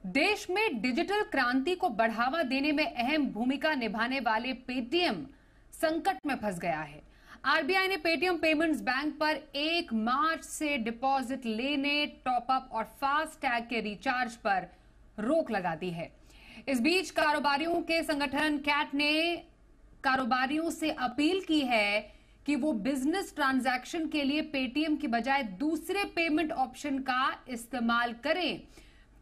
देश में डिजिटल क्रांति को बढ़ावा देने में अहम भूमिका निभाने वाले पेटीएम संकट में फंस गया है। आरबीआई ने पेटीएम पेमेंट्स बैंक पर 1 मार्च से डिपॉजिट लेने, टॉपअप और फास्ट टैग के रिचार्ज पर रोक लगा दी है। इस बीच कारोबारियों के संगठन कैट ने कारोबारियों से अपील की है कि वो बिजनेस ट्रांजैक्शन के लिए पेटीएम की बजाय दूसरे पेमेंट ऑप्शन का इस्तेमाल करें।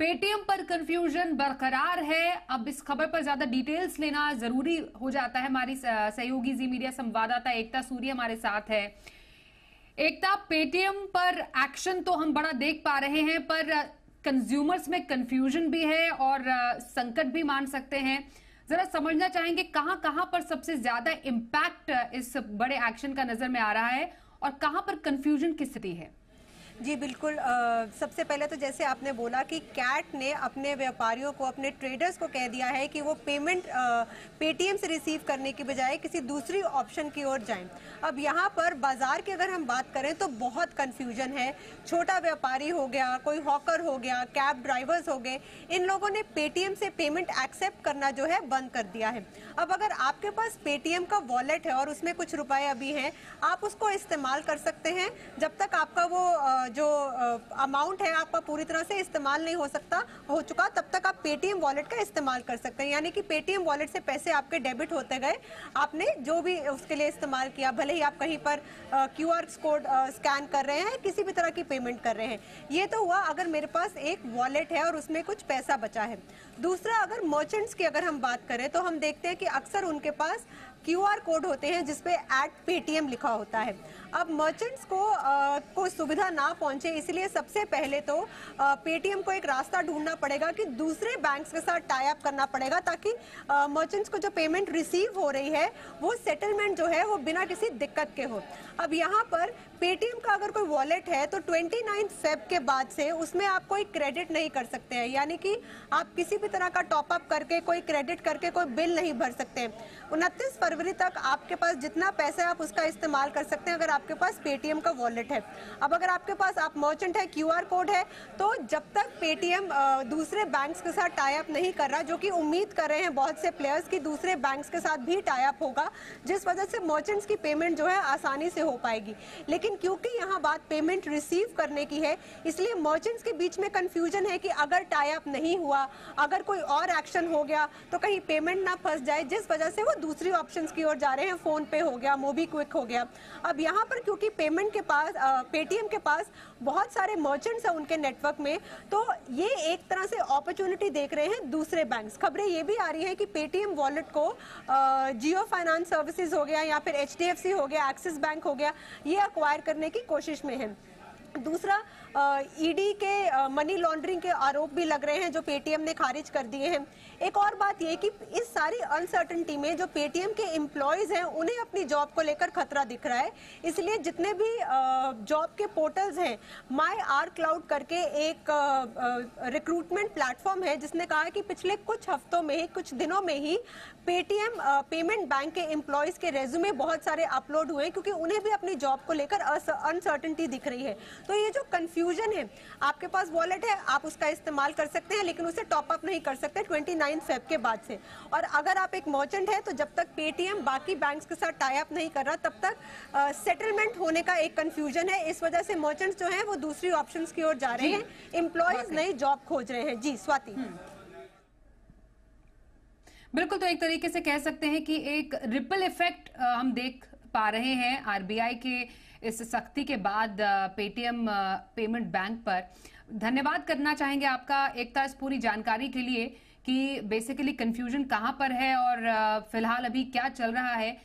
पेटीएम पर कंफ्यूजन बरकरार है। अब इस खबर पर ज्यादा डिटेल्स लेना जरूरी हो जाता है। हमारी सहयोगी जी मीडिया संवाददाता एकता सूर्य हमारे साथ है। एकता, पेटीएम पर एक्शन तो हम बड़ा देख पा रहे हैं, पर कंज्यूमर्स में कंफ्यूजन भी है और संकट भी मान सकते हैं। जरा समझना चाहेंगे कहां कहां पर सबसे ज्यादा इंपैक्ट इस बड़े एक्शन का नजर में आ रहा है और कहां पर कंफ्यूजन की स्थिति है। जी बिल्कुल। सबसे पहले तो जैसे आपने बोला कि कैट ने अपने व्यापारियों को, अपने ट्रेडर्स को कह दिया है कि वो पेमेंट पेटीएम से रिसीव करने की बजाय किसी दूसरी ऑप्शन की ओर जाएं। अब यहाँ पर बाजार की अगर हम बात करें तो बहुत कन्फ्यूजन है। छोटा व्यापारी हो गया, कोई हॉकर हो गया, कैब ड्राइवर्स हो गए, इन लोगों ने पेटीएम से पेमेंट एक्सेप्ट करना जो है बंद कर दिया है। अब अगर आपके पास पेटीएम का वॉलेट है और उसमें कुछ रुपए अभी हैं, आप उसको इस्तेमाल कर सकते हैं जब तक आपका वो जो अमाउंट है आपका पूरी तरह से इस्तेमाल नहीं हो चुका, तब तक आप पेटीएम वॉलेट का इस्तेमाल कर सकते हैं। यानी कि पेटीएम वॉलेट से पैसे आपके डेबिट होते गए, आपने जो भी उसके लिए इस्तेमाल किया, भले ही आप कहीं पर क्यूआर कोड स्कैन कर रहे हैं, किसी भी तरह की पेमेंट कर रहे हैं। ये तो हुआ अगर मेरे पास एक वॉलेट है और उसमें कुछ पैसा बचा है। दूसरा, अगर मर्चेंट्स की अगर हम बात करें तो हम देखते हैं कि अक्सर उनके पास क्यूआर कोड होते हैं जिसपे @पेटीएम लिखा होता है। अब मर्चेंट्स को कोई सुविधा ना पहुंचे, इसलिए सबसे पहले तो पेटीएम को एक रास्ता ढूंढना पड़ेगा कि दूसरे बैंक्स के साथ टाई अप करना पड़ेगा, ताकि मर्चेंट्स को जो पेमेंट रिसीव हो रही है वो सेटलमेंट जो है वो बिना किसी दिक्कत के हो। अब यहाँ पर पेटीएम का अगर कोई वॉलेट है तो 29 फेब के बाद से उसमें आप कोई क्रेडिट नहीं कर सकते हैं। यानी कि आप किसी भी तरह का टॉपअप करके, कोई क्रेडिट करके कोई बिल नहीं भर सकते। 29 फरवरी तक आपके पास जितना पैसा है आप उसका इस्तेमाल कर सकते हैं अगर आपके पास पेटीएम का वॉलेट है। अब अगर आपके पास आप मर्चेंट है, क्यूआर कोड है, तो जब तक पेटीएम दूसरे बैंक्स के साथ टाई अप नहीं कर रहा, जो कि उम्मीद कर रहे हैं बहुत से प्लेयर्स की दूसरे बैंक्स के साथ भी टाई अप होगा, जिस वजह से मर्चेंट्स की पेमेंट जो है आसानी से हो पाएगी। लेकिन क्योंकि यहाँ बात पेमेंट रिसीव करने की है, इसलिए मर्चेंट्स के बीच में कंफ्यूजन है कि अगर टाई अप नहीं हुआ, अगर कोई और एक्शन हो गया तो कहीं पेमेंट ना फंस जाए, जिस वजह से वो दूसरी ऑप्शंस की ओर जा रहे हैं। फोन पे हो गया, मोबीक्विक हो गया। अब यहाँ पर क्योंकि पेमेंट के पास पेटीएम के पास बहुत सारे मर्चेंट्स हैं उनके नेटवर्क में, तो ये एक तरह से अपॉर्चुनिटी देख रहे हैं दूसरे बैंक्स। खबरें ये भी आ रही है कि पेटीएम वॉलेट को जियो फाइनेंस सर्विसेज हो गया या फिर एचडीएफसी हो गया, एक्सिस बैंक हो गया, ये अक्वायर करने की कोशिश में है। दूसरा, ईडी के मनी लॉन्ड्रिंग के आरोप भी लग रहे हैं जो पेटीएम ने खारिज कर दिए हैं। एक और बात यह कि इस सारी अनसर्टेनिटी में जो पेटीएम के एम्प्लॉयज हैं उन्हें अपनी जॉब को लेकर खतरा दिख रहा है। इसलिए जितने भी जॉब के पोर्टल्स हैं, माई आर क्लाउड करके एक रिक्रूटमेंट प्लेटफॉर्म है जिसने कहा है कि पिछले कुछ हफ्तों में ही, कुछ दिनों में ही पेटीएम पेमेंट बैंक के एम्प्लॉयज के रेज्यूमे बहुत सारे अपलोड हुए क्योंकि उन्हें भी अपनी जॉब को लेकर अनसर्टेनिटी दिख रही है। तो ये जो कंफ्यूजन है, आपके पास वॉलेट है, आप उसका इस्तेमाल कर सकते हैं, लेकिन उसे टॉप अप नहीं कर सकते 29 फेब के बाद से। और अगर आप एक मर्चेंट है तो जब तक पेटीएम बाकी बैंक्स के साथ टाई अप नहीं कर रहा, तब तक सेटलमेंट होने का एक कंफ्यूजन है। इस वजह से मर्चेंट्स जो हैं वो दूसरी ऑप्शंस की ओर जा रहे हैं, एम्प्लॉयज नई जॉब खोज रहे हैं। जी स्वाति। बिल्कुल, तो एक तरीके से कह सकते हैं कि एक रिपल इफेक्ट हम देख पा रहे हैं आरबीआई के इस सख्ती के बाद पेटीएम पेमेंट बैंक पर। धन्यवाद करना चाहेंगे आपका एकता इस पूरी जानकारी के लिए कि बेसिकली कंफ्यूजन कहां पर है और फिलहाल अभी क्या चल रहा है।